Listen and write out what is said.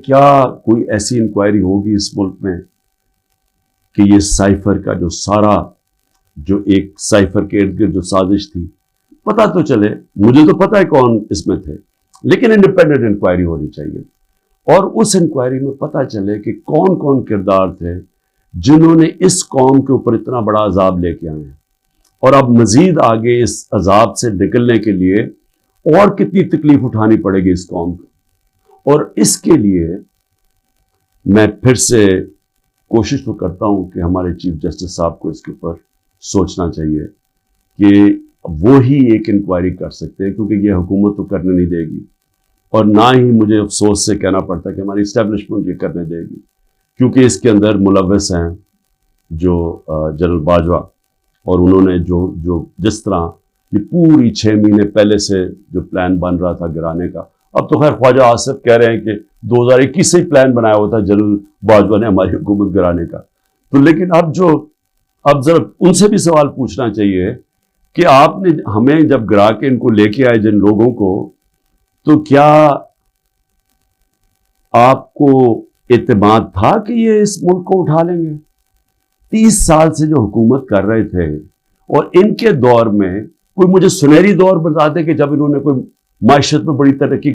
क्या कोई ऐसी इंक्वायरी होगी इस मुल्क में कि ये साइफर का जो सारा जो एक साइफर के इर्द गिर्द जो साजिश थी, पता तो चले। मुझे तो पता है कौन इसमें थे, लेकिन इंडिपेंडेंट इंक्वायरी होनी चाहिए और उस इंक्वायरी में पता चले कि कौन कौन किरदार थे जिन्होंने इस कौम के ऊपर इतना बड़ा अजाब लेके आए हैं और अब मजीद आगे इस अजाब से निकलने के लिए और कितनी तकलीफ उठानी पड़ेगी इस कौम को। और इसके लिए मैं फिर से कोशिश तो करता हूं कि हमारे चीफ जस्टिस साहब को इसके ऊपर सोचना चाहिए कि वो ही एक इंक्वायरी कर सकते हैं, क्योंकि ये हुकूमत तो करने नहीं देगी और ना ही मुझे अफसोस से कहना पड़ता कि हमारी इस्टेब्लिशमेंट ये करने देगी, क्योंकि इसके अंदर मुलव्वस हैं जो जनरल बाजवा, और उन्होंने जो जिस तरह ये पूरी 6 महीने पहले से जो प्लान बन रहा था गिराने का, अब तो खैर ख्वाजा आसिफ कह रहे हैं कि 2021 से ही प्लान बनाया हुआ था जनरल बाजवा ने हमारी हुकूमत गिराने का। तो लेकिन अब जरा उनसे भी सवाल पूछना चाहिए कि आपने हमें जब गिरा के इनको लेके आए जिन लोगों को, तो क्या आपको एतमाद था कि ये इस मुल्क को उठा लेंगे? 30 साल से जो हुकूमत कर रहे थे और इनके दौर में कोई मुझे सुनहरी दौर बता दे कि जब इन्होंने कोई मायशत में बड़ी तरक्की